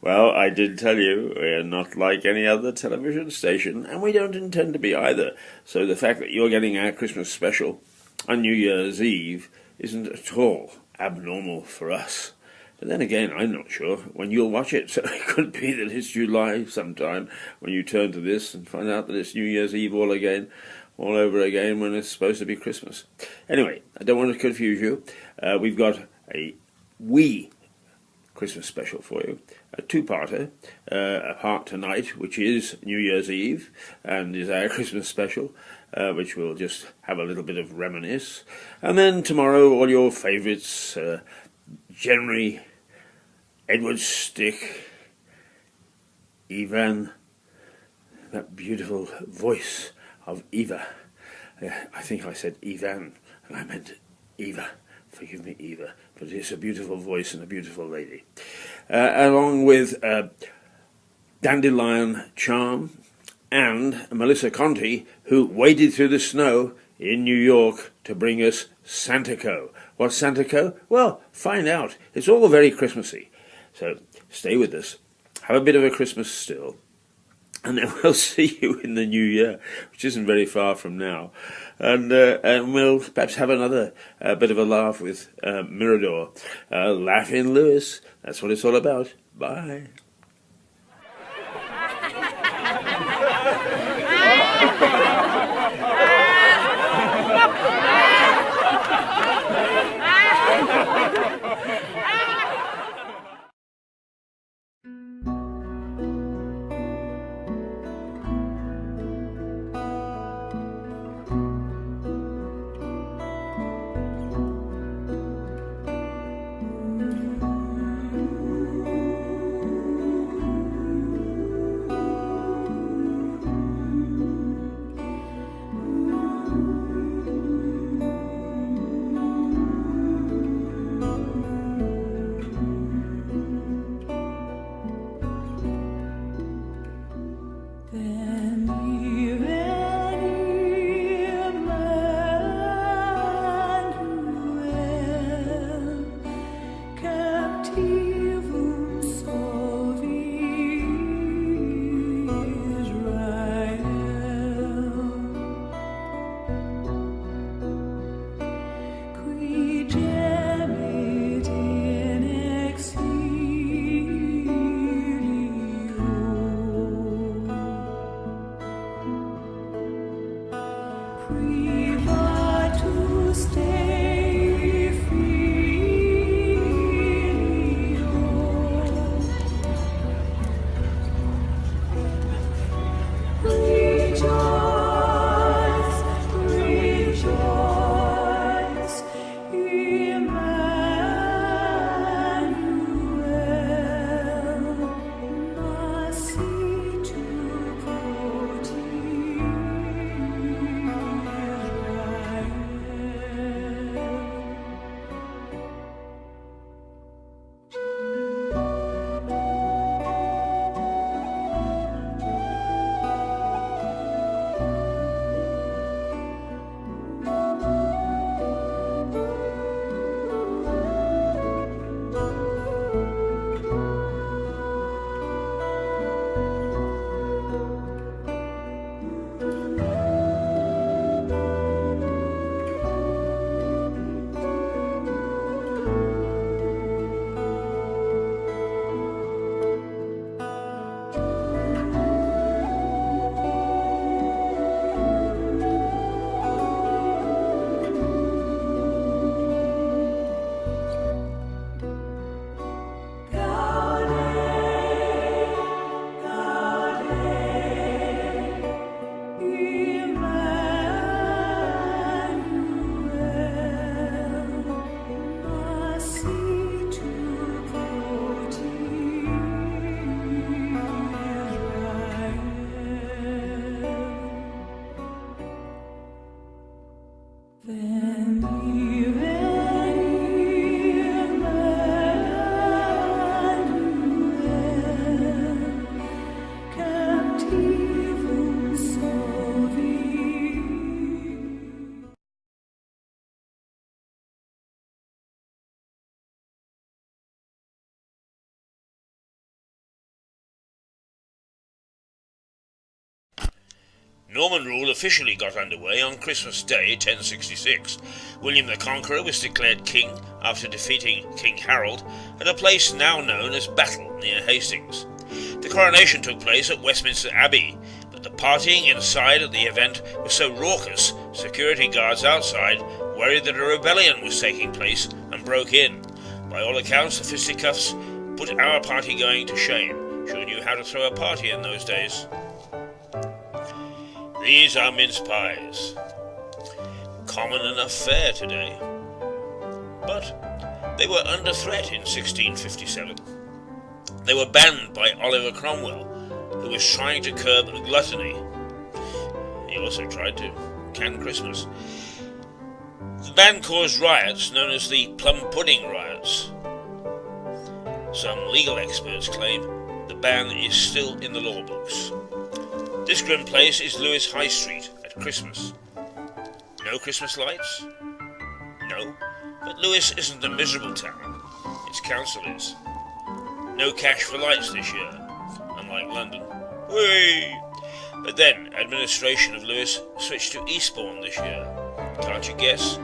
Well, I did tell you we're not like any other television station, and we don't intend to be either. So the fact that you're getting our Christmas special on New Year's Eve isn't at all abnormal for us. But then again, I'm not sure when you'll watch it, so it could be that it's July sometime when you turn to this and find out that it's New Year's Eve all over again when it's supposed to be Christmas. Anyway, I don't want to confuse you. We've got a wee Christmas special for you, a two-parter, a part tonight, which is New Year's Eve, and is our Christmas special, which we'll just have a little bit of reminisce, and then tomorrow all your favourites, Jenry, Edward Stick, Ivan, that beautiful voice of Eva. I think I said Ivan, and I meant Eva. Forgive me, Eva, but it's a beautiful voice and a beautiful lady. Along with Dandelion Charm and Melissa Conti, who waded through the snow in New York to bring us Santaco. What's Santaco? Well, find out. It's all very Christmassy. So stay with us. Have a bit of a Christmas still. And then we'll see you in the new year, which isn't very far from now. And we'll perhaps have another bit of a laugh with Mirador. Laughing Lewis, that's what it's all about. Bye. Norman rule officially got underway on Christmas Day 1066. William the Conqueror was declared king after defeating King Harold at a place now known as Battle near Hastings. The coronation took place at Westminster Abbey, but the partying inside at the event was so raucous, security guards outside worried that a rebellion was taking place and broke in. By all accounts, the fisticuffs put our party going to shame. Sure knew how to throw a party in those days. These are mince pies. Common enough fare today. But they were under threat in 1657. They were banned by Oliver Cromwell, who was trying to curb gluttony. He also tried to can Christmas. The ban caused riots known as the Plum Pudding Riots. Some legal experts claim the ban is still in the law books. This grim place is Lewes High Street at Christmas. No Christmas lights? No, but Lewes isn't a miserable town. Its council is. No cash for lights this year, unlike London. Whee! But then, administration of Lewes switched to Eastbourne this year. Can't you guess?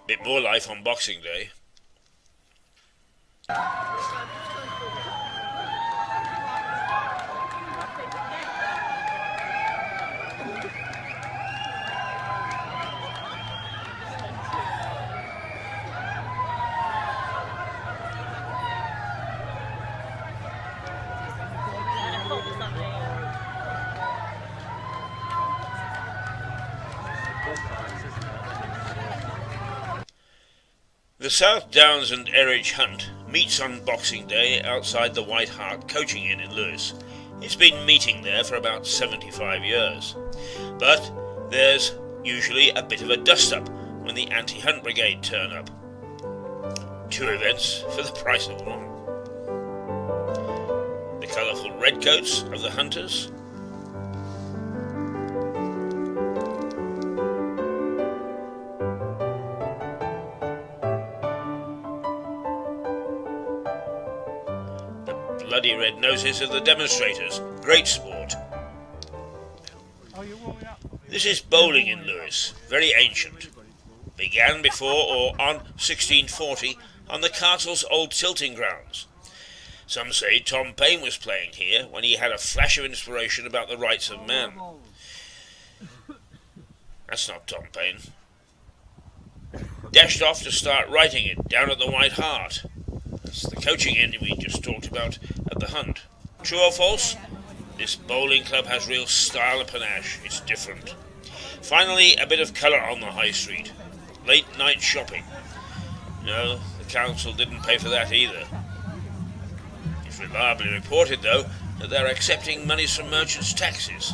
Bit more life on Boxing Day. The South Downs and Erridge Hunt meets on Boxing Day outside the White Hart Coaching Inn in Lewes. It's been meeting there for about 75 years. But there's usually a bit of a dust-up when the Anti-Hunt Brigade turn up. 2 events for the price of one. The colourful redcoats of the hunters, bloody red noses of the demonstrators. Great sport. This is bowling in Lewes, very ancient. Began before or on 1640 on the castle's old tilting grounds. Some say Tom Paine was playing here when he had a flash of inspiration about the rights of man. That's not Tom Paine. Dashed off to start writing it down at the White Hart. That's the coaching inn we just talked about at the Hunt. True or false? This bowling club has real style and panache. It's different. Finally, a bit of colour on the high street. Late night shopping. No, the council didn't pay for that either. It's reliably reported, though, that they're accepting monies from merchants' taxes.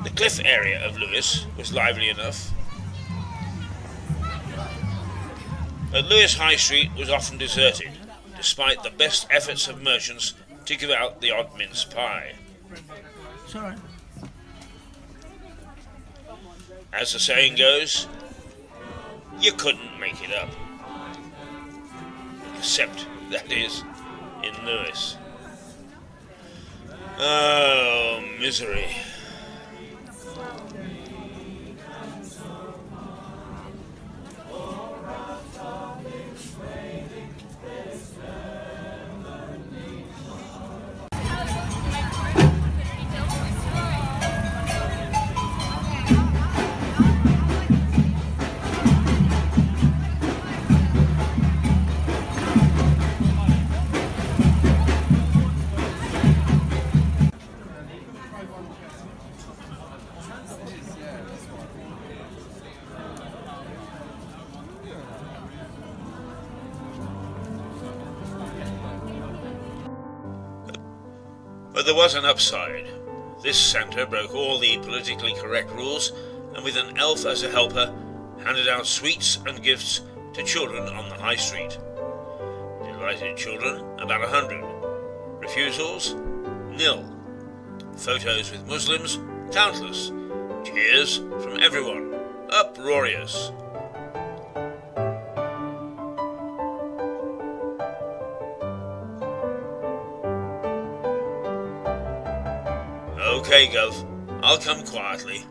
The cliff area of Lewes was lively enough. But Lewes High Street was often deserted, despite the best efforts of merchants to give out the odd mince pie. Sorry. As the saying goes, you couldn't make it up. Except, that is, in Lewes. Oh, misery. But there was an upside. This Santa broke all the politically correct rules, and with an elf as a helper, handed out sweets and gifts to children on the high street. Delighted children, about 100. Refusals? Nil. Photos with Muslims? Countless. Cheers from everyone. Uproarious. Okay, Gov. I'll come quietly.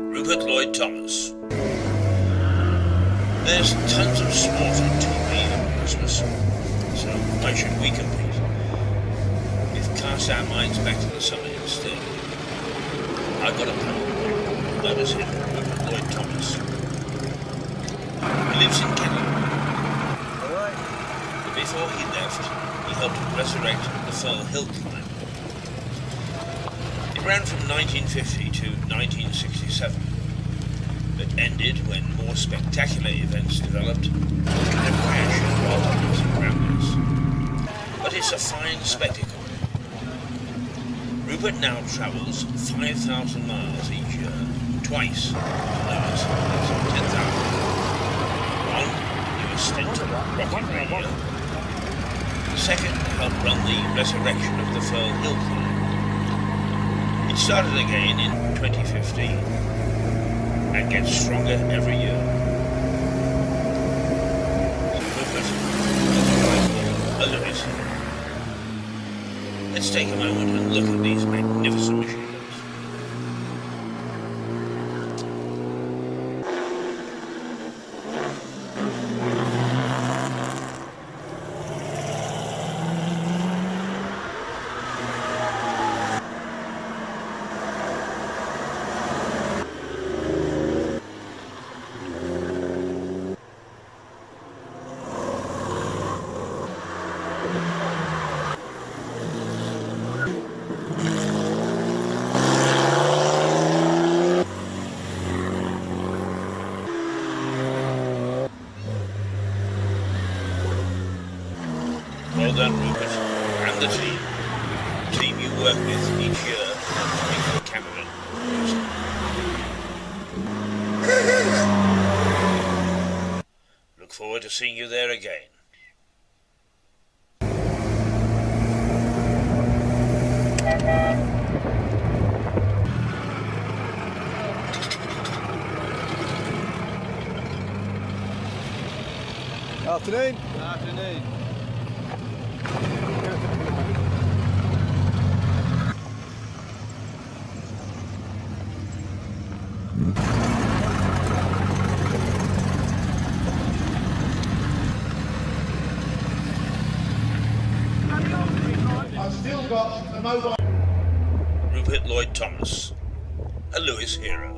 Rupert Lloyd Thomas. There's tons of sport on TV at Christmas, so why should we compete? We've cast our minds back to the summer instead. I've got a pal. That was him, Rupert Lloyd Thomas. He lives in Canada. But before he left, he helped resurrect the Fell Hill Climb. It ran from 1950 to 1967. But ended when more spectacular events developed, in a crash in wilderness and groundness. But it's a fine spectacle. Rupert now travels 5,000 miles each year, twice to Lewis, that's 10,000. One, he was stint on Rocket Radio. The second, to help run the resurrection of the Fell Hill Climb. It started again in 2015. And gets stronger every year. Lewis. Let's take a moment and look at these magnificent machines. Well done, Rupert, and the team. The team you work with each year coming from Canada. Look forward to seeing you there again. Afternoon. Afternoon. I've still got the mobile. Rupert Lloyd Thomas, a Lewis hero.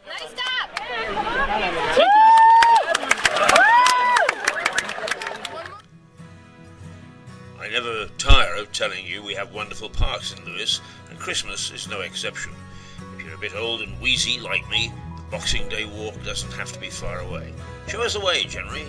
Nice stop! I never tire of telling you we have wonderful parks in Lewes, and Christmas is no exception. If you're a bit old and wheezy like me, the Boxing Day walk doesn't have to be far away. Show us the way, Henry.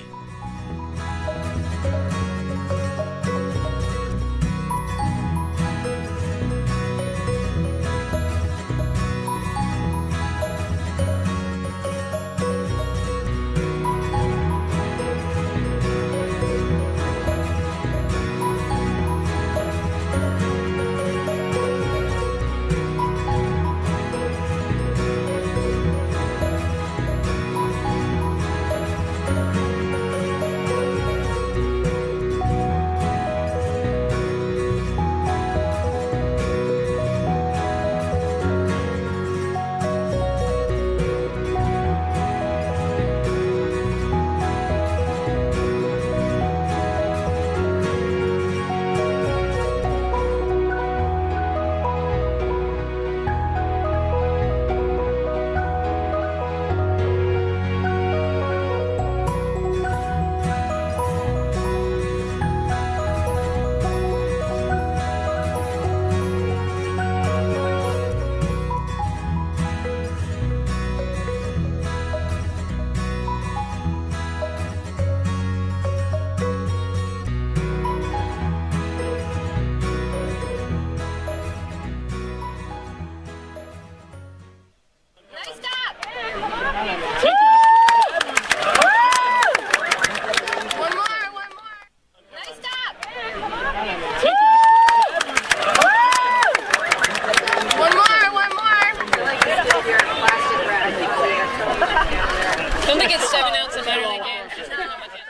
Nice stop! One more! Nice stop! One more! Don't think it's 7 ounce of better than game. She's not on my hand.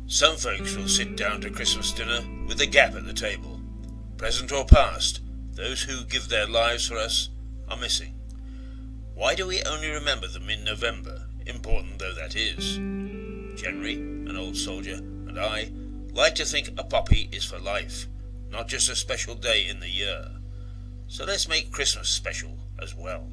Some folks will sit down to Christmas dinner with a gap at the table. Present or past, those who give their lives for us are missing. Why do we only remember them in November, important though that is? Henry, an old soldier, and I like to think a poppy is for life, not just a special day in the year. So let's make Christmas special as well.